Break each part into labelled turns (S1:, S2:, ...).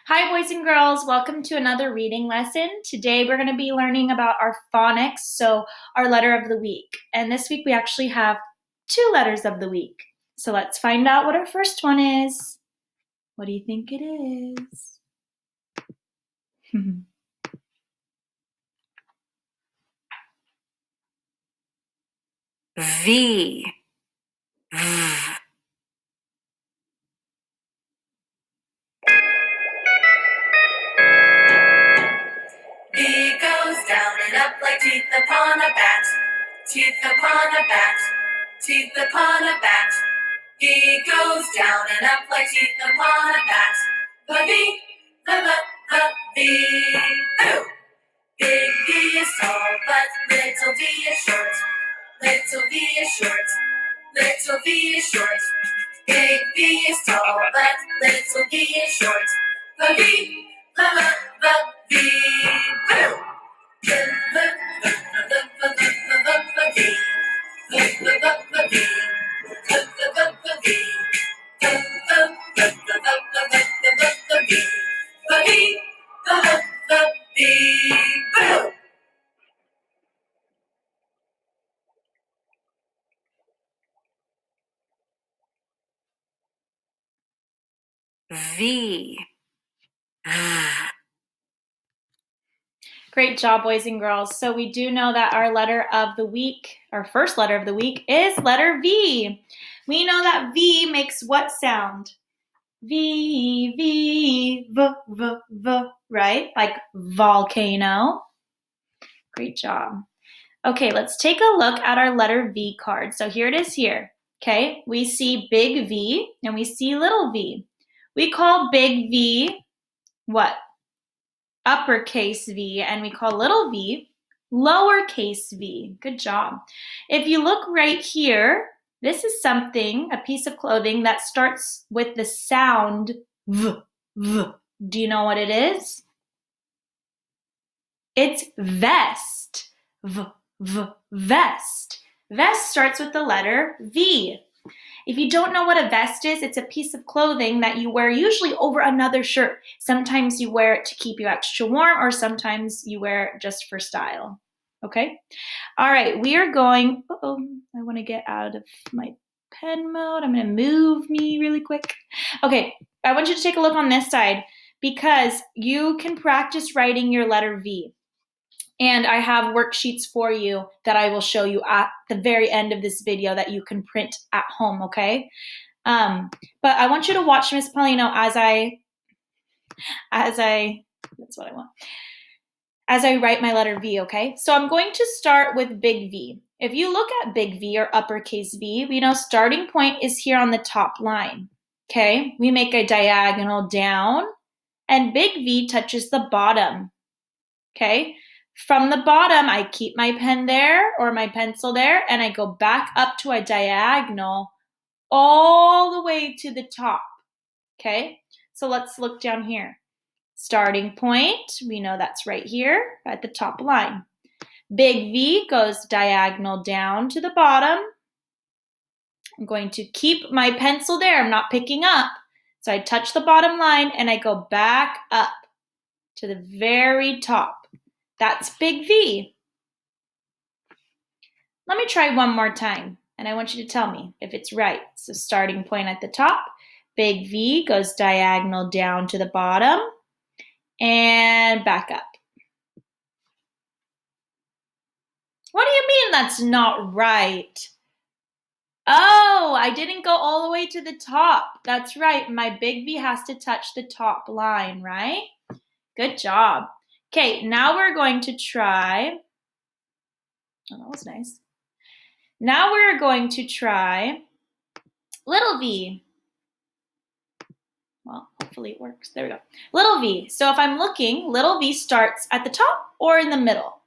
S1: Hi, boys and girls. Welcome to another reading lesson. Today we're going to be learning about our phonics, so our letter of the week. And this week we actually have 2 letters of the week. So let's find out what our first one is. What do you think it is?
S2: V. V goes down and up like teeth upon a bat. Teeth upon a bat. Teeth upon a bat. V goes down and up like teeth upon a bat. The V, the V. Boo! Big V is tall, but little V is short. Little V is short. Little V is short. Big V is tall, but little V is short. The V, the V. Boo! V.
S1: Great job, boys and girls. So we do know that our letter of the week, our first letter of the week, is letter V. We know that V makes what sound? V, V, V, V, V, right? Like volcano. Great job. Okay, let's take a look at our letter V card. So here it is here. Okay, we see big V and we see little v. We call big V what? Uppercase V, and we call little v lowercase v. Good job. If you look right here, this is something, a piece of clothing that starts with the sound V, V. Do you know what it is? It's vest. V, V, vest. Vest starts with the letter V. If you don't know what a vest is, it's a piece of clothing that you wear usually over another shirt. Sometimes you wear it to keep you extra warm, or sometimes you wear it just for style. Okay? All right, we are going, I want to get out of my pen mode. I'm going to move me really quick. Okay, I want you to take a look on this side because you can practice writing your letter V. And I have worksheets for you that I will show you at the very end of this video that you can print at home, okay? But I want you to watch Miss Paulino as I write my letter V, okay? So I'm going to start with big V. If you look at big V or uppercase V, we know starting point is here on the top line, okay? We make a diagonal down, and big V touches the bottom, okay? From the bottom, I keep my pen there or my pencil there, and I go back up to a diagonal all the way to the top, okay? So let's look down here. Starting point, we know that's right here at the top line. Big V goes diagonal down to the bottom. I'm going to keep my pencil there. I'm not picking up. So I touch the bottom line, and I go back up to the very top. That's big V. Let me try one more time, and I want you to tell me if it's right. So starting point at the top, big V goes diagonal down to the bottom and back up. What do you mean that's not right? Oh, I didn't go all the way to the top. That's right. My big V has to touch the top line, right? Good job. Okay, now we're going to try. Oh, that was nice. Now we're going to try little v. Well, hopefully it works. There we go. Little v. So if I'm looking, little v starts at the top or in the middle.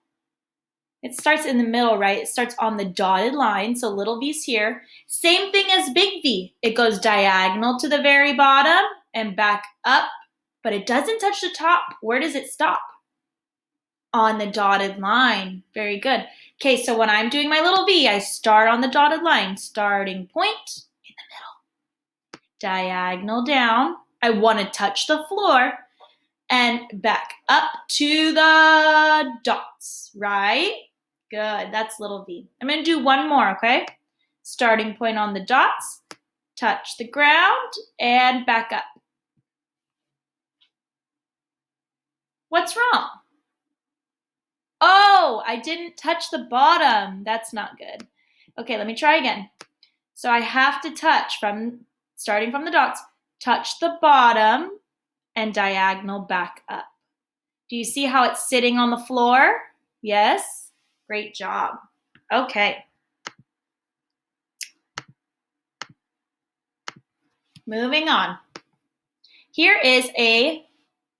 S1: It starts in the middle, right? It starts on the dotted line, so little v's here. Same thing as big V. It goes diagonal to the very bottom and back up, but it doesn't touch the top. Where does it stop? On the dotted line. Very good. Okay, so when I'm doing my little v, I start on the dotted line. Starting point in the middle. Diagonal down. I want to touch the floor. and back up to the dots, right? Good, that's little v. I'm gonna do one more, okay? Starting point on the dots, touch the ground, and back up. What's wrong? Oh, I didn't touch the bottom. That's not good. Okay, let me try again. So I have to touch starting from the dots, touch the bottom and diagonal back up. Do you see how it's sitting on the floor? Yes? Great job. Okay. Moving on. Here is a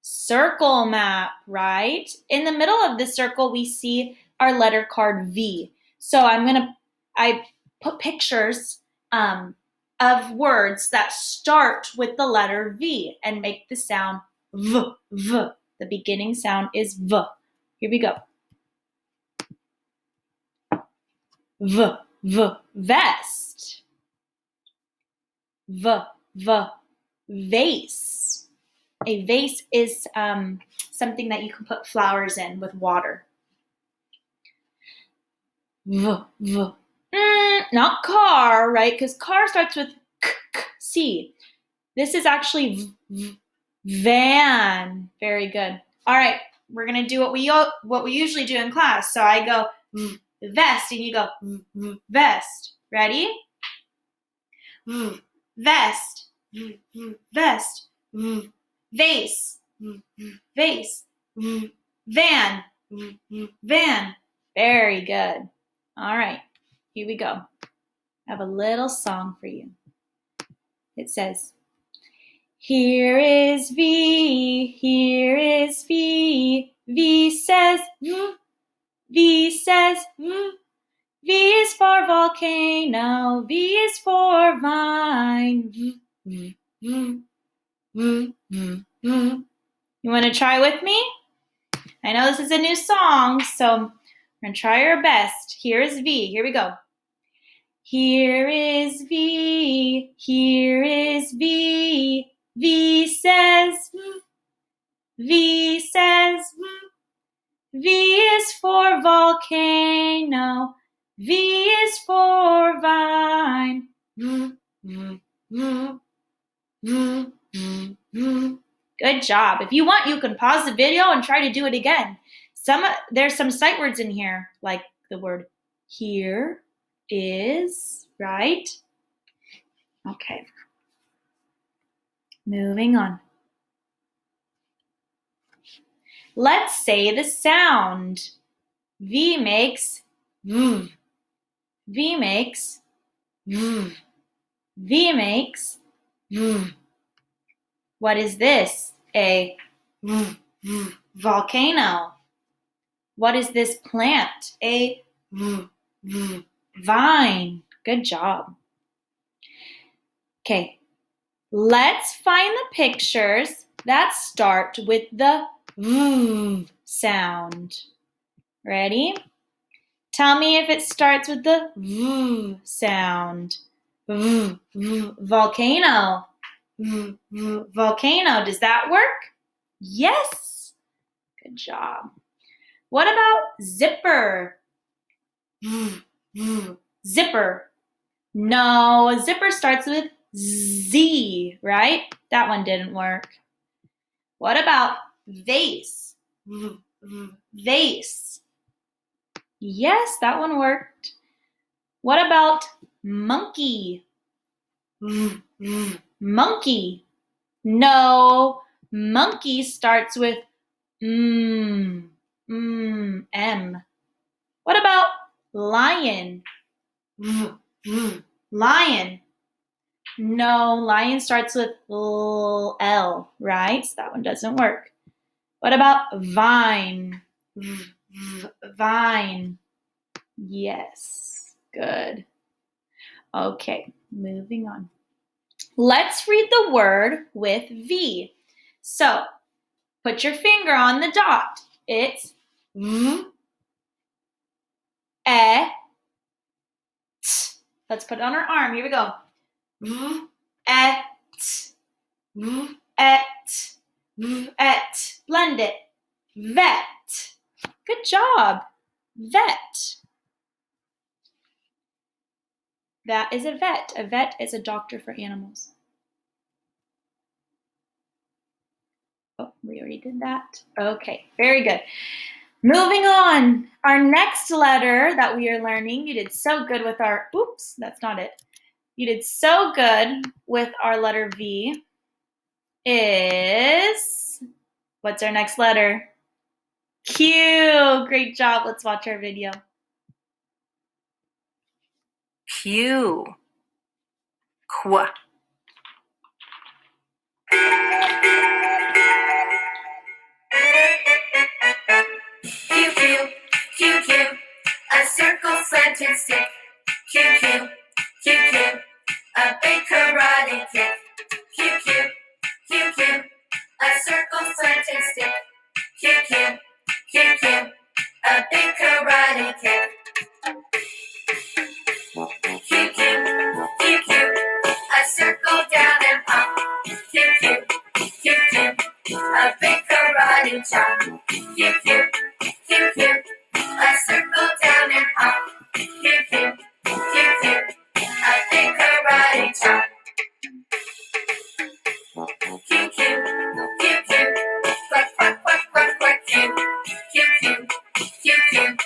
S1: circle map, right? In the middle of the circle, we see our letter card V. So I put pictures of words that start with the letter V and make the sound V, V. The beginning sound is V. Here we go. V, V, vest. V, V, vase. A vase is something that you can put flowers in with water. V, V. Not car, right? Because car starts with k, k, C. This is actually v, v, van. Very good. All right, we're gonna do what we usually do in class. So I go v, vest, and you go v, v, vest. Ready? V, vest. V, v, vest. V, vase. V, v, vase. V, van. V, v, van. Very good. All right, here we go. I have a little song for you. It says, here is V, here is V. V says V, V says V. V is for volcano, V is for vine. V, V, V, V, V, V. You want to try with me? I know this is a new song, so we're going to try our best. Here is V. Here we go. Here is V, here is V. V says V, V says V. V is for volcano, V is for vine. V, V, V, V, V, V. Good job. If you want, you can pause the video and try to do it again. There's some sight words in here, like the word here is, right? Okay. Moving on. Let's say the sound. V makes V. V makes V. V makes V. What is this? A volcano. What is this plant? A vine. Good job. Okay, let's find the pictures that start with the V sound. Ready? Tell me if it starts with the V sound. V, v, volcano. V, v, volcano. Does that work? Yes. Good job. What about zipper? V, v, zipper. No, zipper starts with Z, right? That one didn't work. What about vase? V, v, vase. Yes, that one worked. What about monkey? V, v, monkey. No, monkey starts with M. What about lion? V, v, lion. No, lion starts with L, right? So that one doesn't work. What about vine? Vine. Yes, good. Okay, moving on. Let's read the word with V. So, put your finger on the dot. It's V, E, T. Let's put it on our arm. Here we go. V, E, T. V, E, T. vet. Blend it. Vet. Good job. Vet. That is a vet. A vet is a doctor for animals. Oh, we already did that. Okay, very good. Moving on. Our next letter that we are learning, you did so good with our, oops, that's not it. You did so good with our letter V is, what's our next letter? Q. Great job. Let's watch our video.
S2: Q. Qu. Q, Q, Q, Q, a circle slanted stick. Q, Q, Q, Q, a big karate kick. Q, Q, Q, Q, a circle slanted stick. Q, Q, Q, Q, a big karate kick. Q, Q, Q, Q, a circle down and up. Q, Q, Q, Q, a big karate chop. Q, Q, Q, Q, a circle down and up. Q, Q, Q, Q, a big karate chop. Q, Q, Q, Q, quack, quack, quack, quack, quack, Q. Q, Q, Q, Q,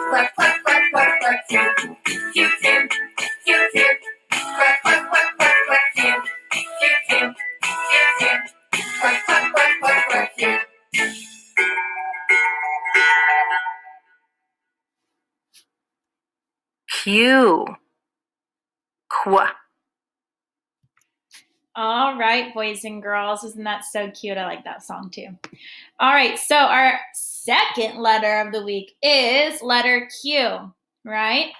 S2: quack, quack, quack, quack, quack, Q. Q, Q, Q, Q, quack, quack, quack, quack, quack, Q. Q, Q, Q, Q, quack, quack, quack, quack, quack, Q. Q. Qu.
S1: All right, boys and girls. Isn't that so cute? I like that song too. All right, so our second letter of the week is letter Q, right?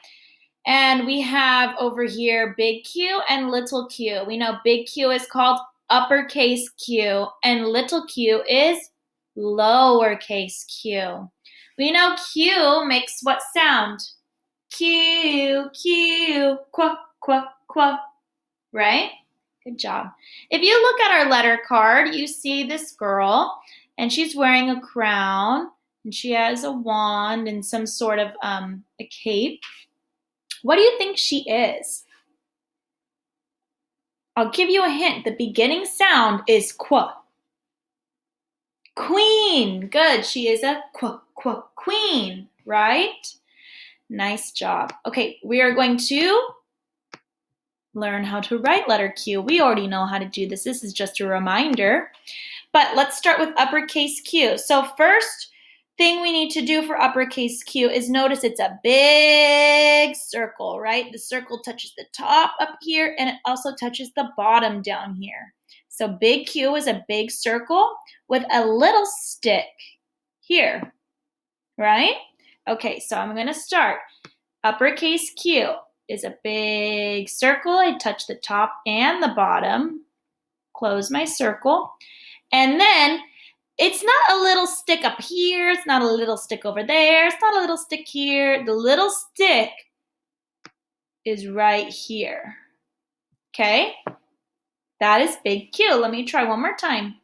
S1: And we have over here big Q and little q. We know big Q is called uppercase Q and little q is lowercase q. We know Q makes what sound? Q, Q, quack, quack, quack, right? Good job. If you look at our letter card, you see this girl, and she's wearing a crown, and she has a wand and some sort of a cape. What do you think she is? I'll give you a hint. The beginning sound is qu. Queen. Good. She is a queen, right? Nice job. Okay, we are going to learn how to write letter Q. We already know how to do this. This is just a reminder. But let's start with uppercase Q. So first thing we need to do for uppercase Q is notice it's a big circle, right? The circle touches the top up here and it also touches the bottom down here. So big Q is a big circle with a little stick here, right? Okay, so I'm going to start. Uppercase Q is a big circle. I touch the top and the bottom. Close my circle. And then it's not a little stick up here. It's not a little stick over there. It's not a little stick here. The little stick is right here. Okay? That is big Q. Let me try one more time.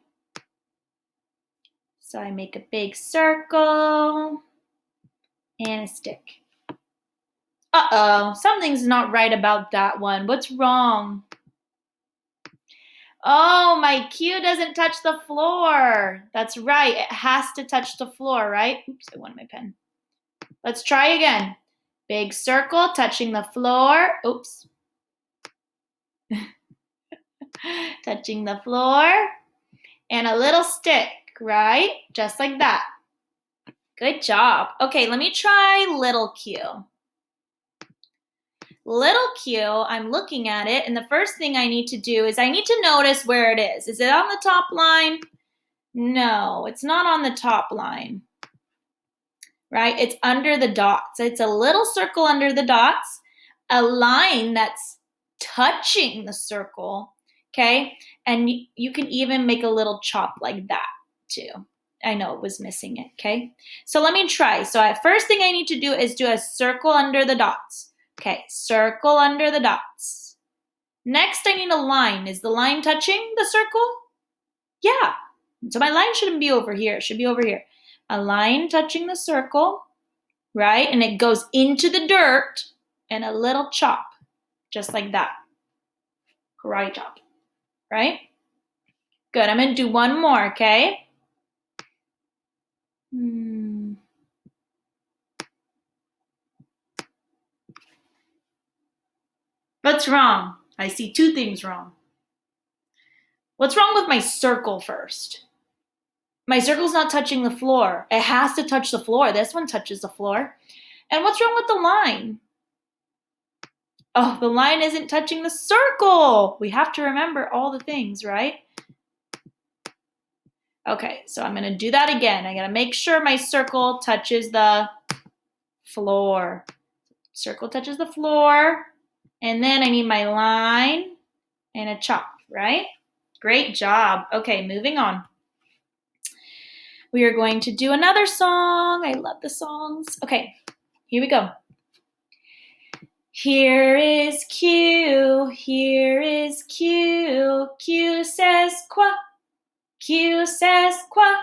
S1: So I make a big circle and a stick. Uh-oh, something's not right about that one. What's wrong? Oh, my Q doesn't touch the floor. That's right. It has to touch the floor, right? Oops, I wanted my pen. Let's try again. Big circle touching the floor. Oops. Touching the floor. And a little stick, right? Just like that. Good job. Okay, let me try little q. Little q, I'm looking at it, and the first thing I need to do is I need to notice where it is. Is it on the top line? No, it's not on the top line, right? It's under the dots. It's a little circle under the dots, a line that's touching the circle, okay? And you can even make a little chop like that too. I know it was missing it, okay? So let me try. So first thing I need to do is do a circle under the dots. Okay, circle under the dots. Next, I need a line. Is the line touching the circle? Yeah, So my line shouldn't be over here. It should be over here. A line touching the circle, right? And it goes into the dirt and a little chop, just like that. Karate chop, right? Good. I'm going to do one more, okay? What's wrong? I see two things wrong. What's wrong with my circle first? My circle's not touching the floor. It has to touch the floor. This one touches the floor. And what's wrong with the line? Oh, the line isn't touching the circle. We have to remember all the things, right? Okay, so I'm going to do that again. I got to make sure my circle touches the floor. Circle touches the floor. And then I need my line and a chop, right? Great job. Okay, moving on. We are going to do another song. I love the songs. Okay, here we go. Here is Q, here is Q. Q says qua, Q says qua.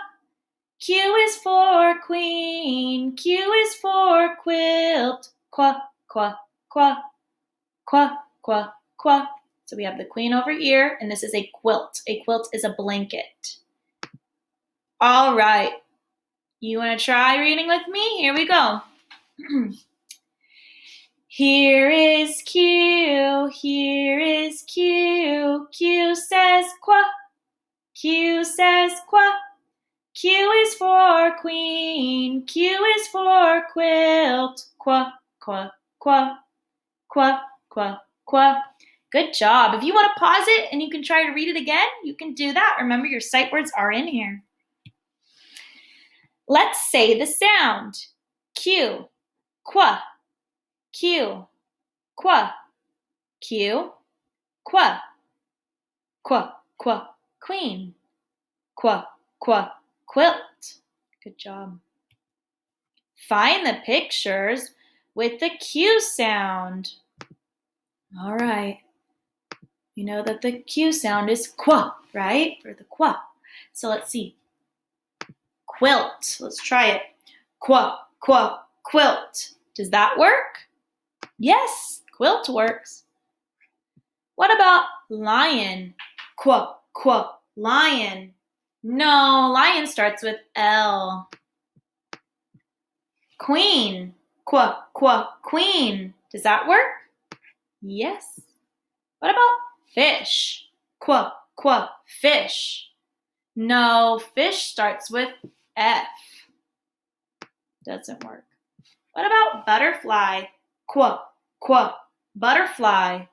S1: Q is for queen, Q is for quilt. Qua, qua, qua, qua, qua, qua. So we have the queen over here, and this is a quilt. A quilt is a blanket. All right. You want to try reading with me? Here we go. Here is Q, here is Q. Q says qua, Q says qua. Q is for queen, Q is for quilt. Qua, qua, qua, qua, qua, qua. Good job. If you want to pause it and you can try to read it again, you can do that. Remember, your sight words are in here. Let's say the sound. Q, qua, Q, qua, Q, qua, qua, qua, queen, qua, qua, quilt. Good job. Find the pictures with the Q sound. All right. You know that the Q sound is qua, right? For the qua. So let's see. Quilt. Let's try it. Qua, qua, quilt. Does that work? Yes, quilt works. What about lion? Qua, qua, lion. No, lion starts with L. Queen. Qua, qua, queen. Does that work? Yes. What about fish? Qua, qua, fish. No, fish starts with F. Doesn't work. What about butterfly? Qua, qua, butterfly.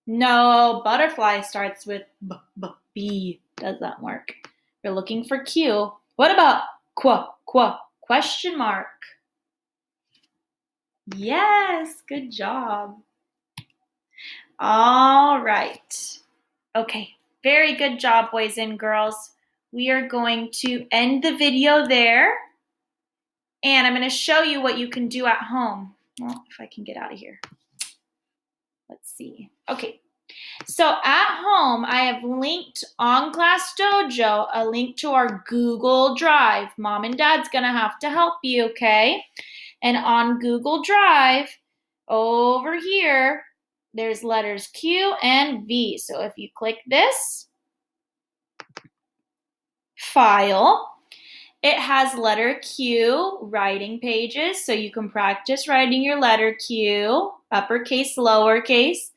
S1: No, butterfly starts with B. Does that work? You're looking for Q. What about qua, qua, question mark? Yes, good job. All right. Okay, very good job, boys and girls. We are going to end the video there. And I'm going to show you what you can do at home. Well, if I can get out of here. Let's see. Okay. So at home, I have linked on Class Dojo a link to our Google Drive. Mom and Dad's going to have to help you, okay? And on Google Drive, over here, there's letters Q and V. So if you click this file, it has letter Q writing pages, so you can practice writing your letter Q, uppercase, lowercase,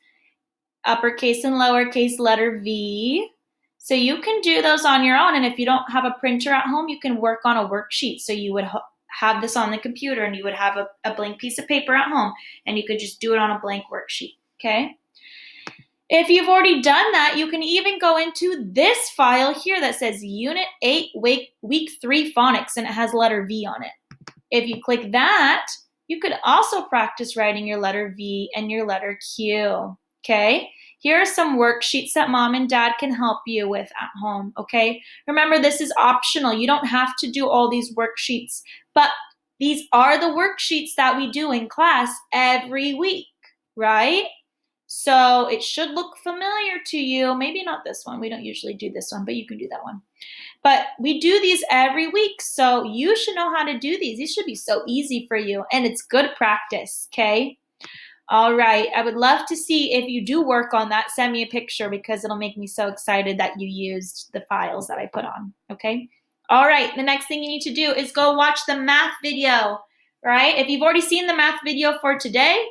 S1: uppercase and lowercase letter V. So you can do those on your own, and if you don't have a printer at home, you can work on a worksheet. So you would have this on the computer, and you would have a blank piece of paper at home, and you could just do it on a blank worksheet, okay? If you've already done that, you can even go into this file here that says Unit 8, Week 3 Phonics, and it has letter V on it. If you click that, you could also practice writing your letter V and your letter Q, okay? Here are some worksheets that Mom and Dad can help you with at home, okay? Remember, this is optional. You don't have to do all these worksheets, but these are the worksheets that we do in class every week, right? So it should look familiar to you. Maybe not this one. We don't usually do this one, but you can do that one. But we do these every week, so you should know how to do these. These should be so easy for you, and it's good practice, okay? All right, I would love to see if you do work on that. Send me a picture because it'll make me so excited that you used the files that I put on, okay? All right, the next thing you need to do is go watch the math video, right? If you've already seen the math video for today,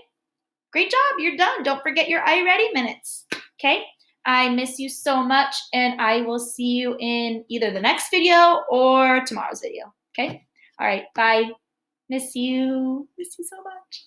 S1: great job, you're done. Don't forget your I Ready minutes, okay? I miss you so much, and I will see you in either the next video or tomorrow's video, okay? All right, bye. Miss you so much.